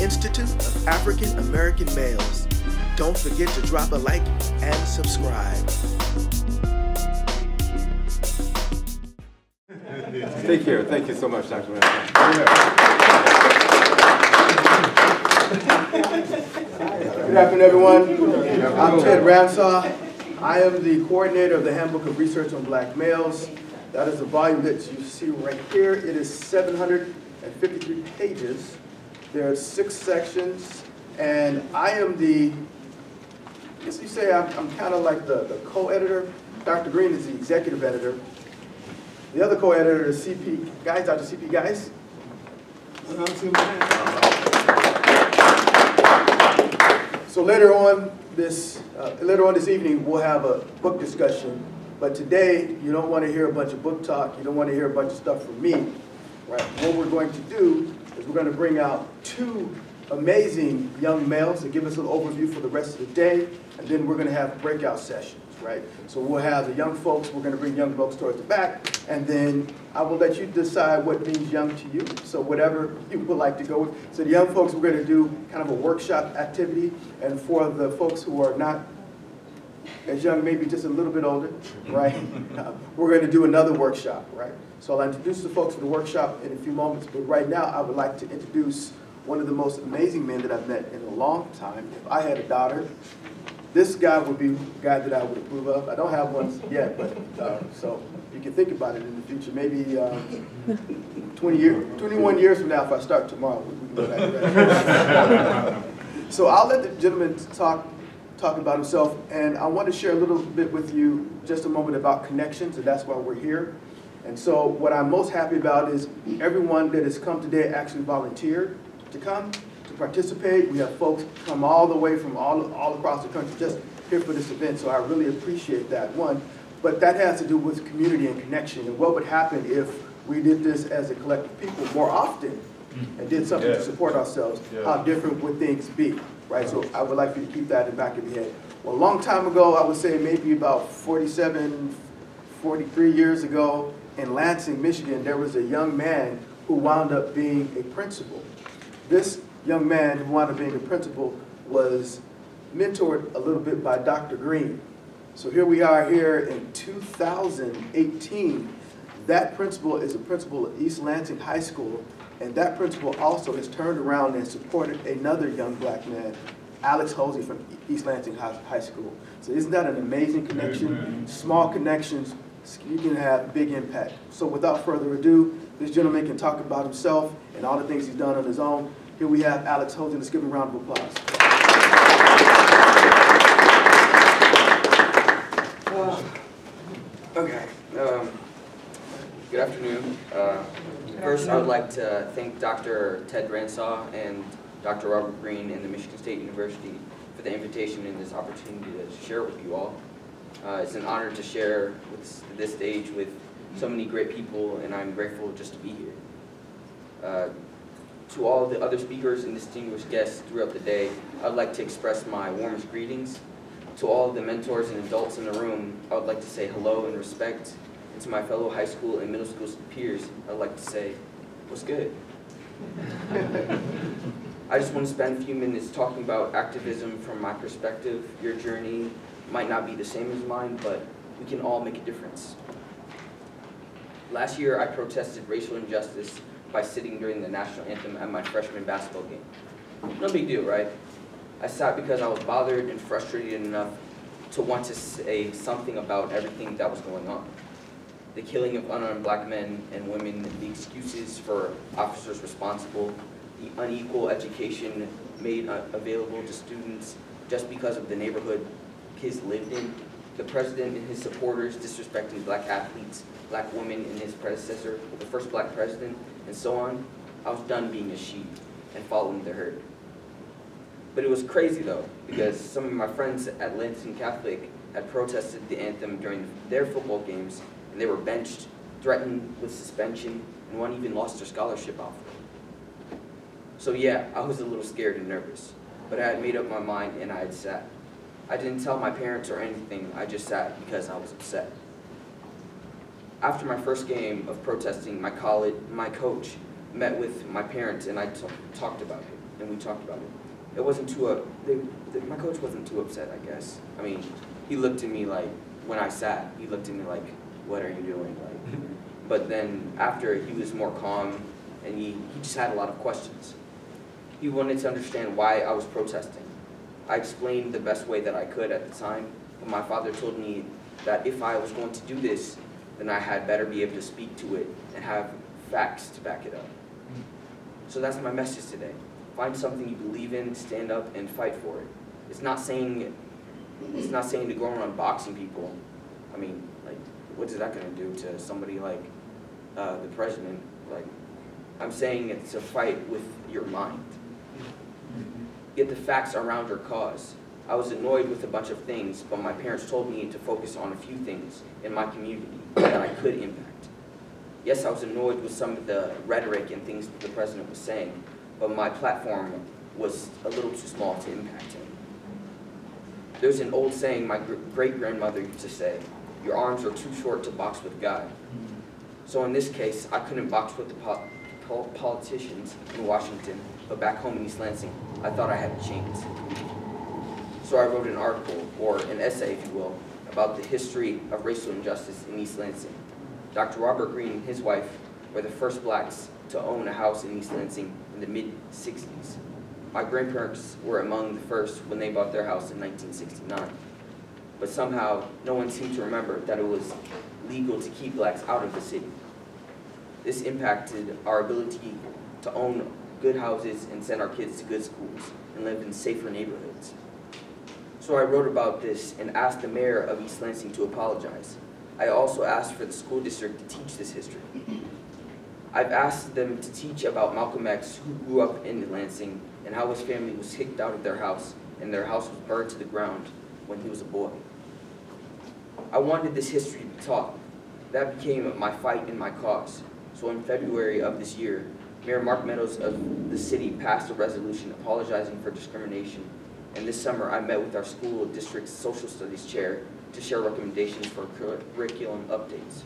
Institute of African American Males. Don't forget to drop a like and subscribe. Take care. Thank you so much, Dr. Ramshaw. Good afternoon, everyone. I'm Ted Ramshaw. I am the coordinator of the Handbook of Research on Black Males. That is the volume that you see right here. It is 753 pages. There are 6 sections, and I am the, as you say, I'm kind of like the co-editor. Dr. Green is the executive editor. The other co-editor is CP Guys, Dr. CP Guys. So later on this evening, we'll have a book discussion. But today, you don't want to hear a bunch of book talk. You don't want to hear a bunch of stuff from me. Right? What we're going to do is we're going to bring out 2 amazing young males to give us a little overview for the rest of the day, and then we're going to have breakout sessions. Right? So we'll have the young folks, we're going to bring young folks towards the back, and then I will let you decide what means young to you, so whatever you would like to go with. So the young folks, we're going to do kind of a workshop activity, and for the folks who are not as young, maybe just a little bit older, right, we're going to do another workshop, right? So I'll introduce the folks for the workshop in a few moments, but right now I would like to introduce one of the most amazing men that I've met in a long time. If I had a daughter, this guy would be the guy that I would approve of. I don't have one yet, but so you can think about it in the future. Maybe 21 years from now, if I start tomorrow, we can go back to that. So I'll let the gentleman talk about himself, and I want to share a little bit with you just a moment about connections, and that's why we're here. And so what I'm most happy about is everyone that has come today actually volunteered to come to participate. We have folks come all the way from all across the country just here for this event, so I really appreciate that, one. But that has to do with community and connection, and what would happen if we did this as a collective people more often and did something to support ourselves. How different would things be, right? So I would like for you to keep that in the back of your head. Well, a long time ago, I would say maybe about 47, 43 years ago, in Lansing, Michigan, there was a young man who wound up being a principal. This young man who wound up being a principal was mentored a little bit by Dr. Green. So here we are here in 2018. That principal is a principal at East Lansing High School, and that principal also has turned around and supported another young black man, Alex Hosey from East Lansing High School. So isn't that an amazing connection? Amen. Small connections, you can have big impact. So without further ado, this gentleman can talk about himself and all the things he's done on his own. Here we have Alex Hosey. Let's give him a round of applause. Okay. Good afternoon. First, I would like to thank Dr. Ted Ramshaw and Dr. Robert Green and the Michigan State University for the invitation and this opportunity to share with you all. It's an honor to share this stage with so many great people, and I'm grateful just to be here. To all the other speakers and distinguished guests throughout the day, I'd like to express my warmest greetings. To all the mentors and adults in the room, I would like to say hello and respect. And to my fellow high school and middle school peers, I'd like to say, what's good? I just want to spend a few minutes talking about activism from my perspective. Your journey might not be the same as mine, but we can all make a difference. Last year, I protested racial injustice by sitting during the national anthem at my freshman basketball game. No big deal, right? I sat because I was bothered and frustrated enough to want to say something about everything that was going on. The killing of unarmed black men and women, the excuses for officers responsible, the unequal education made available to students just because of the neighborhood kids lived in, the president and his supporters disrespecting black athletes, black women and his predecessor, the first black president, and so on. I was done being a sheep and following the herd. But it was crazy though, because some of my friends at Lansing Catholic had protested the anthem during their football games, and they were benched, threatened with suspension, and one even lost their scholarship offer. So yeah, I was a little scared and nervous, but I had made up my mind and I had sat. I didn't tell my parents or anything, I just sat because I was upset. After my first game of protesting, my coach met with my parents and I talked about it, and we talked about it. It wasn't too, my coach wasn't too upset, I guess. I mean, he looked at me like, when I sat, he looked at me like, what are you doing? Like, but then after, he was more calm, and he just had a lot of questions. He wanted to understand why I was protesting. I explained the best way that I could at the time, but my father told me that if I was going to do this, then I had better be able to speak to it and have facts to back it up. So that's my message today. Find something you believe in, stand up, and fight for it. It's not saying to go around boxing people. I mean, like, what is that going to do to somebody like the president? Like, I'm saying it's a fight with your mind. Get the facts around your cause. I was annoyed with a bunch of things, but my parents told me to focus on a few things in my community that I could impact. Yes, I was annoyed with some of the rhetoric and things that the president was saying, but my platform was a little too small to impact him. There's an old saying my great-grandmother used to say, your arms are too short to box with God. So in this case, I couldn't box with the politicians in Washington, but back home in East Lansing, I thought I had a chance. So I wrote an article, or an essay if you will, about the history of racial injustice in East Lansing. Dr. Robert Greene and his wife were the first blacks to own a house in East Lansing in the mid-60s. My grandparents were among the first when they bought their house in 1969. But somehow, no one seemed to remember that it was legal to keep blacks out of the city. This impacted our ability to own good houses and send our kids to good schools and live in safer neighborhoods. So I wrote about this and asked the mayor of East Lansing to apologize. I also asked for the school district to teach this history. I've asked them to teach about Malcolm X, who grew up in Lansing, and how his family was kicked out of their house, and their house was burned to the ground when he was a boy. I wanted this history to be taught. That became my fight and my cause. So in February of this year, Mayor Mark Meadows of the city passed a resolution apologizing for discrimination. And this summer, I met with our school district's social studies chair to share recommendations for curriculum updates.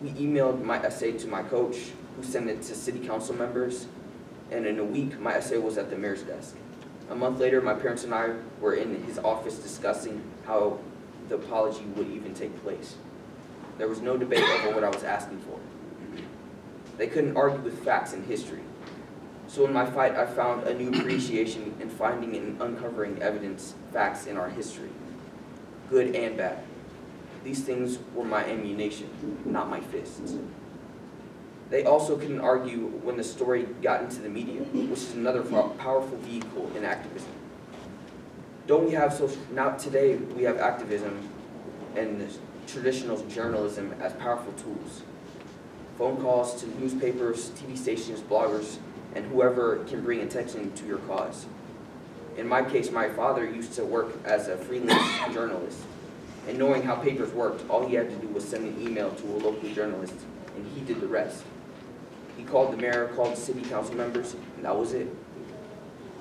We emailed my essay to my coach, who sent it to city council members, and in a week, my essay was at the mayor's desk. A month later, my parents and I were in his office discussing how the apology would even take place. There was no debate over what I was asking for. They couldn't argue with facts and history. So in my fight, I found a new appreciation in finding and uncovering evidence, facts in our history, good and bad. These things were my ammunition, not my fists. They also couldn't argue when the story got into the media, which is another powerful vehicle in activism. Don't we have now today we have activism and traditional journalism as powerful tools. Phone calls to newspapers, TV stations, bloggers, and whoever can bring attention to your cause. In my case, my father used to work as a freelance journalist, and knowing how papers worked, all he had to do was send an email to a local journalist, and he did the rest. He called the mayor, called the city council members, and that was it.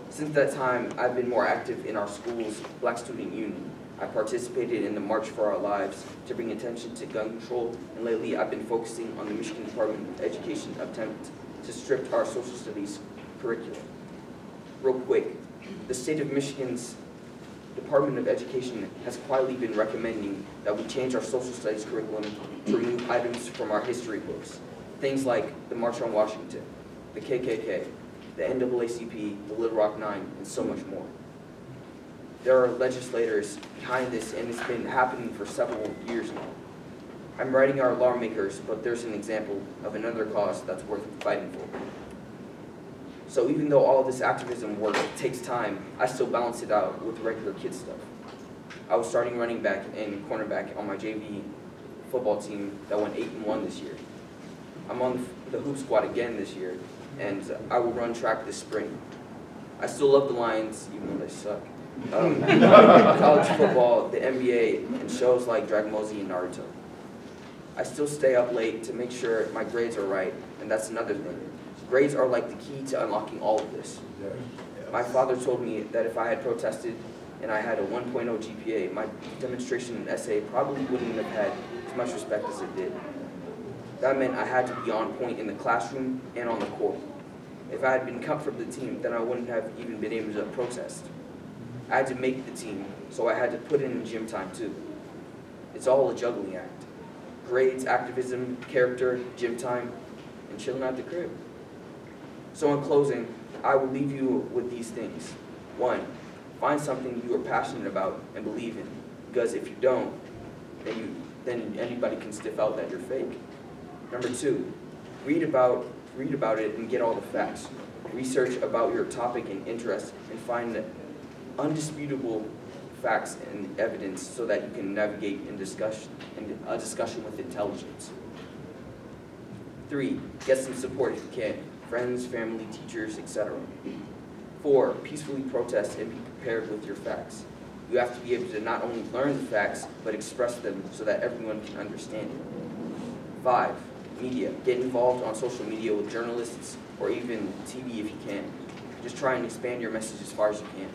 Since that time, I've been more active in our school's Black Student Union. I participated in the March for Our Lives to bring attention to gun control, and lately I've been focusing on the Michigan Department of Education attempt to strip our social studies curriculum. Real quick, the state of Michigan's Department of Education has quietly been recommending that we change our social studies curriculum to remove items from our history books. Things like the March on Washington, the KKK, the NAACP, the Little Rock Nine, and so much more. There are legislators behind this, and it's been happening for several years now. I'm writing our lawmakers, but there's an example of another cause that's worth fighting for. So even though all of this activism work takes time, I still balance it out with regular kid stuff. I was starting running back and cornerback on my JV football team that went 8-1 this year. I'm on the hoop squad again this year, and I will run track this spring. I still love the Lions, even though they suck. College football, the NBA, and shows like Dragon Ball Z and Naruto. I still stay up late to make sure my grades are right, and that's another thing. Grades are like the key to unlocking all of this. My father told me that if I had protested and I had a 1.0 GPA, my demonstration and essay probably wouldn't have had as much respect as it did. That meant I had to be on point in the classroom and on the court. If I had been cut from the team, then I wouldn't have even been able to protest. I had to make the team, so I had to put in gym time too. It's all a juggling act. Grades, activism, character, gym time, and chilling at the crib. So in closing, I will leave you with these things. 1, find something you are passionate about and believe in, because if you don't, then anybody can sniff out that you're fake. Number 2, read about it and get all the facts. Research about your topic and interest and find undisputable facts and evidence so that you can navigate a discussion with intelligence. 3, get some support if you can. Friends, family, teachers, etc. 4, peacefully protest and be prepared with your facts. You have to be able to not only learn the facts, but express them so that everyone can understand it. 5, media. Get involved on social media with journalists or even TV if you can. Just try and expand your message as far as you can.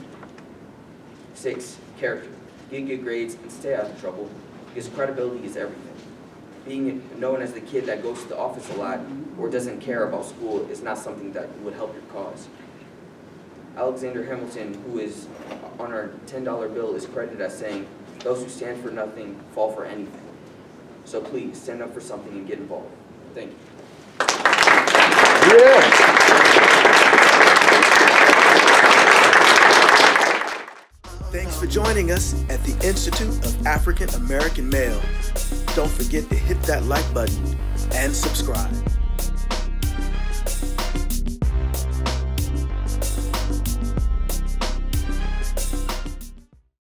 6, character. Get good grades and stay out of trouble, because credibility is everything. Being known as the kid that goes to the office a lot or doesn't care about school is not something that would help your cause. Alexander Hamilton, who is on our $10 bill, is credited as saying, "Those who stand for nothing fall for anything." So please, stand up for something and get involved. Thank you. Yeah. Thanks for joining us at the Institute of African American Males. Don't forget to hit that like button and subscribe.